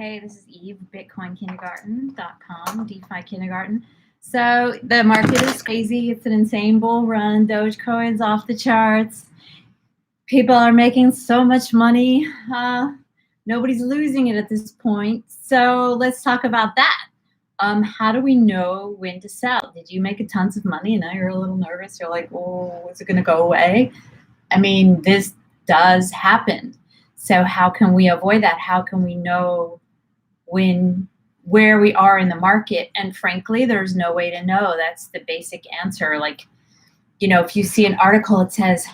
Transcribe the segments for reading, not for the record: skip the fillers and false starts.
Hey, this is Eve, BitcoinKindergarten.com, DeFi Kindergarten. So the market is crazy. It's an insane bull run. Dogecoin's off the charts. People are making so much money. Nobody's losing it at this point. So let's talk about that. How do we know when to sell? Did you make tons of money and now you're a little nervous? You're like, oh, is it going to go away? I mean, this does happen. So how can we avoid that? How can we know where we are in the market? And frankly, there's no way to know. That's the basic answer. Like, you know, if you see an article, it says,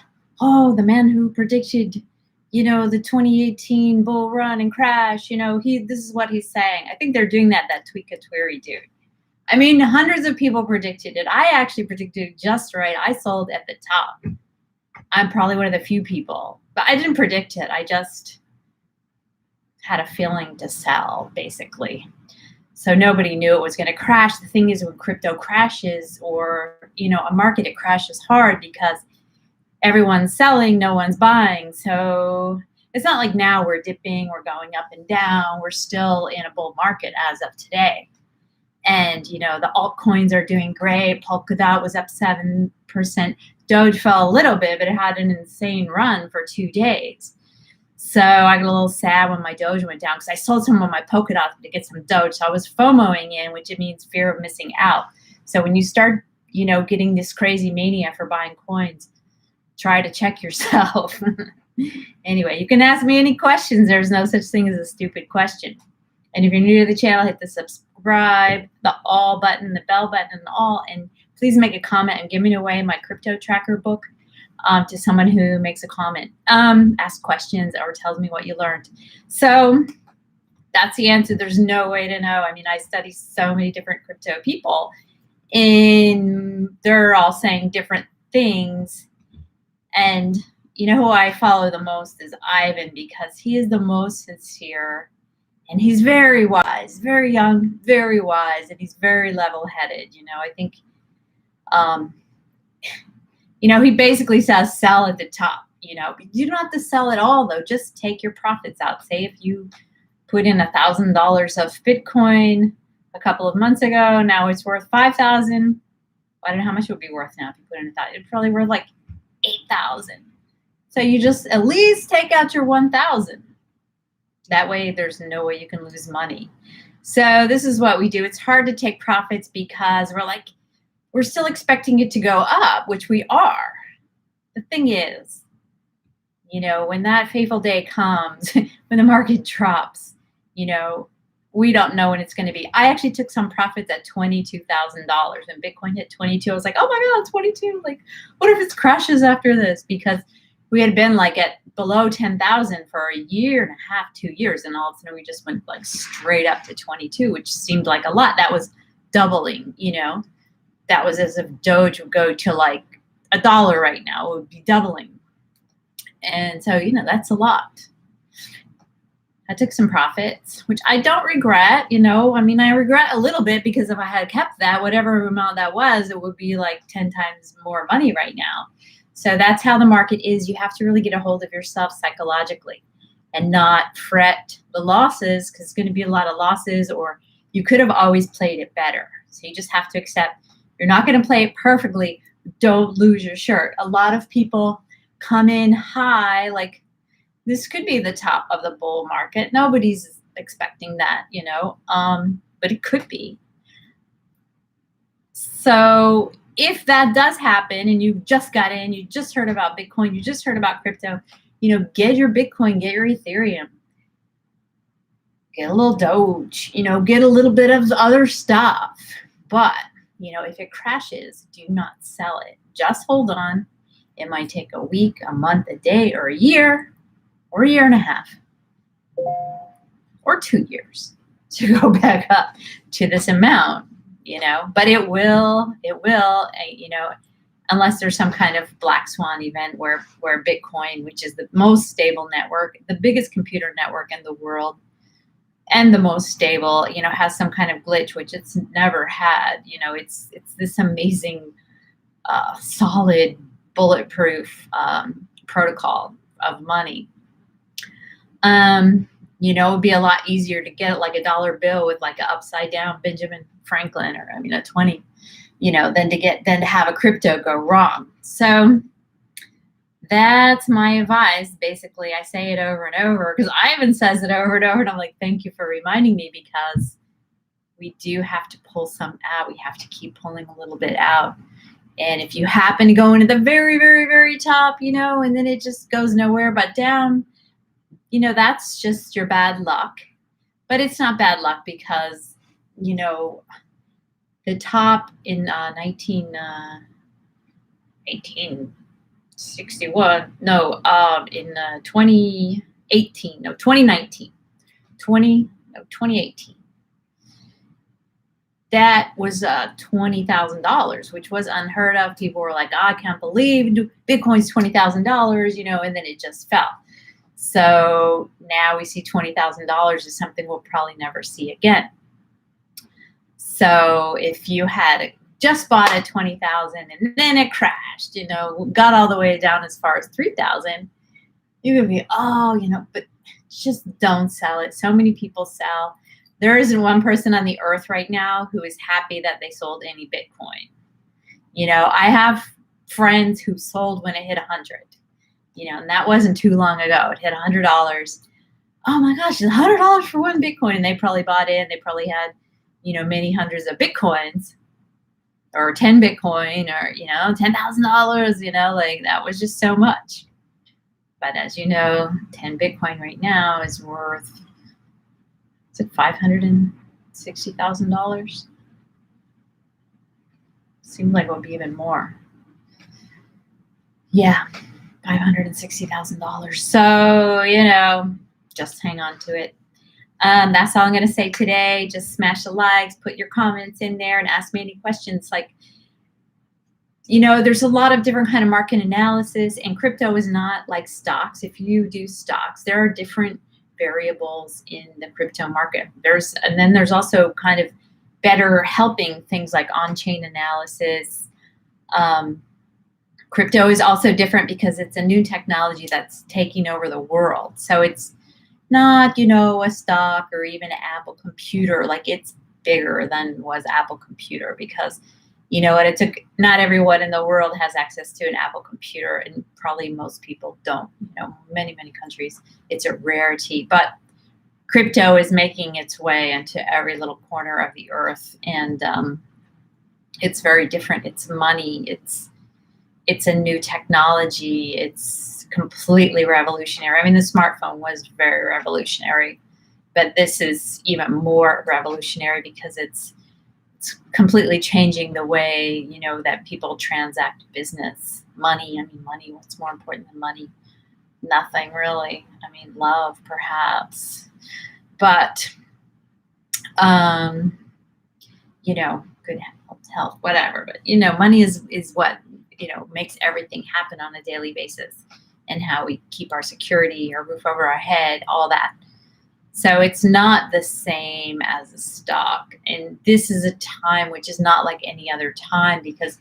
oh, the man who predicted, you know, the 2018 bull run and crash, you know, this is what he's saying. I think they're doing that Tweakatwiri dude. I mean, hundreds of people predicted it. I actually predicted it just right. I sold at the top. I'm probably one of the few people, but I didn't predict it. I just had a feeling to sell, basically. So nobody knew it was going to crash. The thing is, when crypto crashes, or, you know, a market, it crashes hard because everyone's selling, no one's buying. So it's not like now we're dipping, we're going up and down. We're still in a bull market as of today. And, you know, the altcoins are doing great. Polkadot was up 7%. Doge fell a little bit, but it had an insane run for 2 days. So I got a little sad when my Doge went down because I sold some of my Polkadot to get some Doge. So I was FOMOing in, which it means fear of missing out. So when you start, you know, getting this crazy mania for buying coins, try to check yourself. Anyway, you can ask me any questions. There's no such thing as a stupid question. And if you're new to the channel, hit the subscribe, the all button, the bell button, and all. And please make a comment. I'm giving away my crypto tracker book to someone who makes a comment, asks questions, or tells me what you learned. So that's the answer. There's no way to know. I mean, I study so many different crypto people, and they're all saying different things. And you know who I follow the most is Ivan, because he is the most sincere. And he's very wise, very young, very wise, and he's very level-headed. You know, I think, you know, he basically says sell at the top. You know, you don't have to sell at all, though. Just take your profits out. Say if you put in $1,000 of Bitcoin a couple of months ago, now it's worth $5,000. I don't know how much it would be worth now if you put in $1,000. It's probably worth like $8,000. So you just at least take out your $1,000. That way, there's no way you can lose money. So this is what we do. It's hard to take profits because we're still expecting it to go up, which we are. The thing is, you know, when that fateful day comes, when the market drops, you know, we don't know when it's going to be. I actually took some profits at $22,000. When Bitcoin hit 22, I was like, oh my God, 22. Like, what if it crashes after this? Because we had been like at below 10,000 for a year and a half, 2 years. And all of a sudden we just went like straight up to 22, which seemed like a lot. That was doubling, you know, that was as if Doge would go to like $1 right now. It would be doubling. And so, you know, that's a lot. I took some profits, which I don't regret, you know. I mean, I regret a little bit because if I had kept that, whatever amount that was, it would be like 10 times more money right now. So that's how the market is. You have to really get a hold of yourself psychologically and not fret the losses, because it's going to be a lot of losses, or you could have always played it better. So you just have to accept you're not going to play it perfectly. Don't lose your shirt. A lot of people come in high, like this could be the top of the bull market. Nobody's expecting that, you know, but it could be. So if that does happen and you just got in, you just heard about Bitcoin, you just heard about crypto, you know, get your Bitcoin, get your Ethereum, get a little Doge, you know, get a little bit of other stuff. But, you know, if it crashes, do not sell it. Just hold on. It might take a week, a month, a day, or a year and a half, or 2 years to go back up to this amount. You know, but it will, you know, unless there's some kind of black swan event where Bitcoin, which is the most stable network, the biggest computer network in the world, and the most stable, you know, has some kind of glitch, which it's never had. You know, it's this amazing, solid, bulletproof protocol of money. You know, it would be a lot easier to get like a dollar bill with like an upside down Benjamin Franklin, or I mean a 20, you know, than to have a crypto go wrong. So that's my advice. Basically, I say it over and over because Ivan says it over and over, and I'm like, thank you for reminding me, because we do have to pull some out. We have to keep pulling a little bit out. And if you happen to go into the very, very, very top, you know, and then it just goes nowhere but down, you know, that's just your bad luck. But it's not bad luck because, you know, the top in 1861, no, in 2018, no, 2019, 2018. That was $20,000, which was unheard of. People were like, oh, I can't believe Bitcoin's $20,000, you know, and then it just fell. So now we see $20,000 is something we'll probably never see again. So if you had just bought at 20,000 and then it crashed, you know, got all the way down as far as 3,000, you would be, oh, you know, but just don't sell it. So many people sell. There isn't one person on the earth right now who is happy that they sold any Bitcoin. You know, I have friends who sold when it hit 100, you know, and that wasn't too long ago. It hit $100. Oh my gosh, it's $100 for one Bitcoin. And they probably bought in. They probably had, you know, many hundreds of Bitcoins, or 10 Bitcoin, or, you know, $10,000, you know, like that was just so much. But as you know, 10 Bitcoin right now is worth, is it $560,000? Seems like it would be even more. Yeah, $560,000. So, you know, just hang on to it. That's all I'm going to say today. Just smash the likes, put your comments in there, and ask me any questions. Like, you know, there's a lot of different kind of market analysis, and crypto is not like stocks. If you do stocks, there are different variables in the crypto market. And then there's also kind of better helping things like on-chain analysis. Crypto is also different because it's a new technology that's taking over the world. So it's not, you know, a stock or even an Apple computer. Like, it's bigger than was Apple computer, because, you know what, not everyone in the world has access to an Apple computer, and probably most people don't. You know, many countries, it's a rarity. But crypto is making its way into every little corner of the earth, and it's very different. It's money. It's a new technology. It's completely revolutionary. I mean, the smartphone was very revolutionary, but this is even more revolutionary because it's completely changing the way, you know, that people transact business. Money, I mean, money, what's more important than money? Nothing really. I mean, love perhaps, but, you know, good health, whatever. But, you know, money is what, you know, makes everything happen on a daily basis, and how we keep our security, our roof over our head, all that. So it's not the same as a stock. And this is a time which is not like any other time, because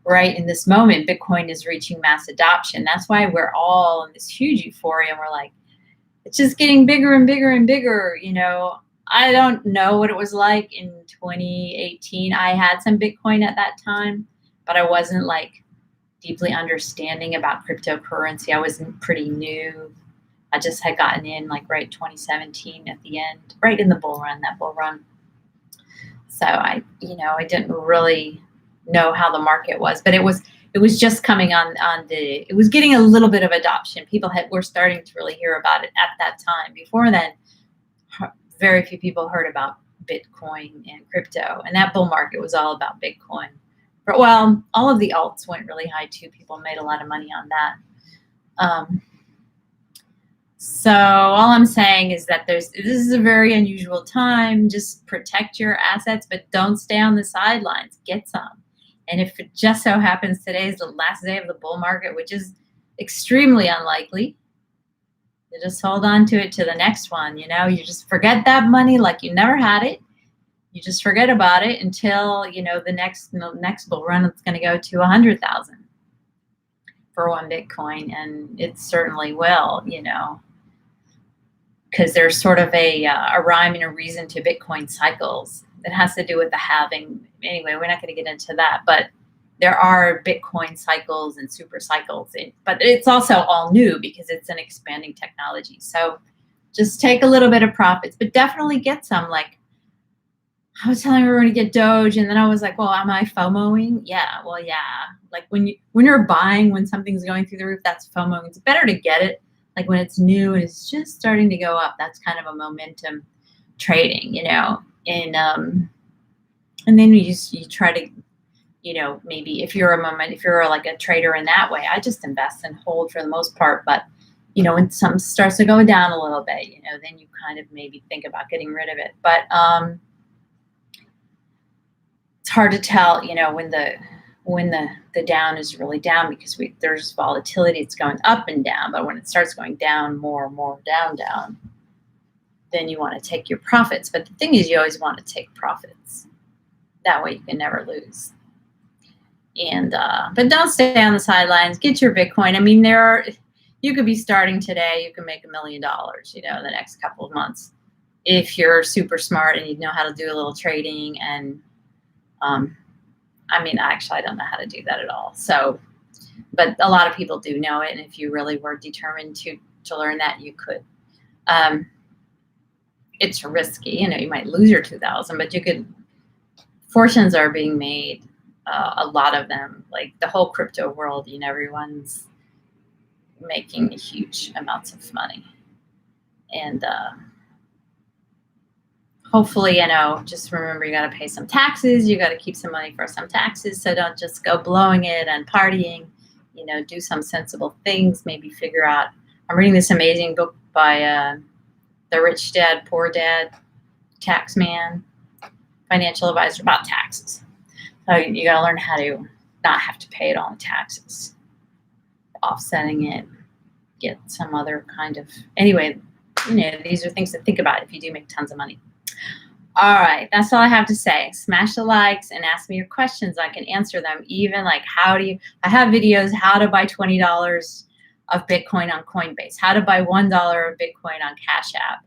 right in this moment, Bitcoin is reaching mass adoption. That's why we're all in this huge euphoria, and we're like, it's just getting bigger and bigger and bigger. You know, I don't know what it was like in 2018. I had some Bitcoin at that time, but I wasn't like deeply understanding about cryptocurrency. I was pretty new. I just had gotten in like right 2017 at the end, right in the bull run. So I didn't really know how the market was, but it was just coming on it was getting a little bit of adoption. People were starting to really hear about it at that time. Before then, very few people heard about Bitcoin and crypto, and that bull market was all about Bitcoin. But, well, all of the alts went really high too. People made a lot of money on that. So all I'm saying is that this is a very unusual time. Just protect your assets, but don't stay on the sidelines. Get some. And if it just so happens today is the last day of the bull market, which is extremely unlikely, you just hold on to it to the next one. You know, you just forget that money like you never had it. You just forget about it until, you know, the next bull run, it's going to go to 100,000 for one Bitcoin, and it certainly will, you know. because there's sort of a rhyme and a reason to Bitcoin cycles. It has to do with the halving. Anyway, we're not going to get into that, but there are Bitcoin cycles and super cycles, but it's also all new because it's an expanding technology. So just take a little bit of profits, but definitely get some. Like I was telling everyone to get Doge, and then I was like, well, am I FOMOing? Yeah, well, yeah. Like when you're buying, when something's going through the roof, that's FOMOing. It's better to get it like when it's new and it's just starting to go up. That's kind of a momentum trading, you know. And then you try to, you know, maybe if you're like a trader in that way, I just invest and hold for the most part. But you know, when something starts to go down a little bit, you know, then you kind of maybe think about getting rid of it. But it's hard to tell, you know, when the down is really down, because there's volatility. It's going up and down, but when it starts going down more down, then you want to take your profits. But the thing is, you always want to take profits. That way you can never lose. And but don't stay on the sidelines. Get your Bitcoin. I mean, you could be starting today. You can make $1 million, you know, in the next couple of months if you're super smart and you know how to do a little trading. And I mean, actually, I don't know how to do that at all. So, but a lot of people do know it, and if you really were determined to learn that, you could. It's risky, you know. You might lose your 2,000, but you could. Fortunes are being made. A lot of them, like the whole crypto world, you know, everyone's making huge amounts of money. And hopefully, you know, just remember you got to pay some taxes. You got to keep some money for some taxes. So don't just go blowing it and partying. You know, do some sensible things. Maybe figure out. I'm reading this amazing book by The Rich Dad, Poor Dad, Tax Man, financial advisor about taxes. So you got to learn how to not have to pay it all in taxes, offsetting it, get some other kind of, anyway, you know, these are things to think about if you do make tons of money. All right, that's all I have to say. Smash the likes and ask me your questions. I can answer them. Even like I have videos, how to buy $20 of Bitcoin on Coinbase, how to buy $1 of Bitcoin on CashApp,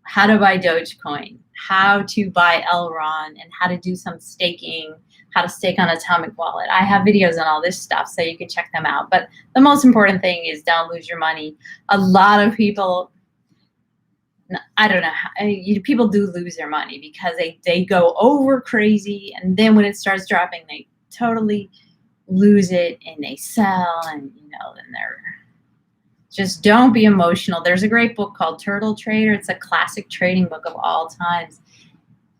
how to buy Dogecoin, how to buy Elron, and how to do some staking, how to stake on Atomic Wallet. I have videos on all this stuff, so you can check them out. But the most important thing is don't lose your money. A lot of people, I don't know, people do lose their money because they go over crazy, and then when it starts dropping, they totally lose it and they sell, and you know, then they're just, don't be emotional. There's a great book called Turtle Trader. It's a classic trading book of all times.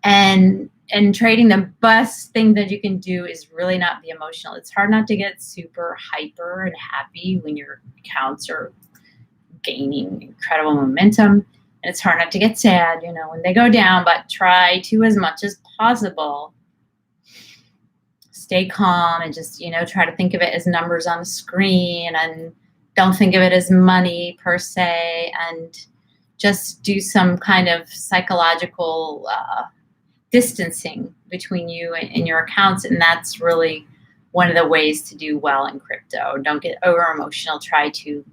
And trading, the best thing that you can do is really not be emotional. It's hard not to get super hyper and happy when your accounts are gaining incredible momentum. And it's hard not to get sad, you know, when they go down, but try to, as much as possible, stay calm and just, you know, try to think of it as numbers on the screen, and don't think of it as money per se, and just do some kind of psychological distancing between you and your accounts. And that's really one of the ways to do well in crypto. Don't get over emotional. Try to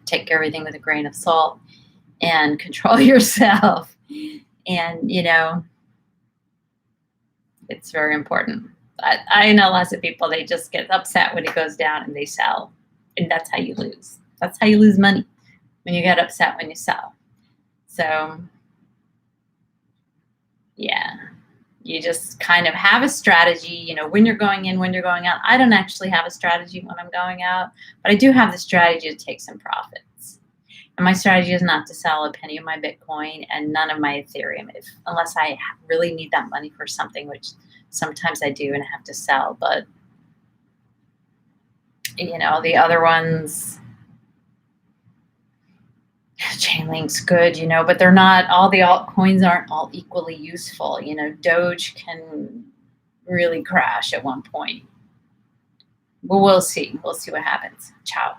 take everything with a grain of salt and control yourself. And, you know, it's very important. I know lots of people, they just get upset when it goes down and they sell. And that's how you lose. That's how you lose money, when you get upset when you sell. So, yeah, you just kind of have a strategy, you know, when you're going in, when you're going out. I don't actually have a strategy when I'm going out, but I do have the strategy to take some profits. And my strategy is not to sell a penny of my Bitcoin and none of my Ethereum, unless I really need that money for something, which sometimes I do and I have to sell. But, you know, the other ones, Chainlink's good, you know, but they're not, all the altcoins aren't all equally useful. You know, Doge can really crash at one point. But we'll see. We'll see what happens. Ciao.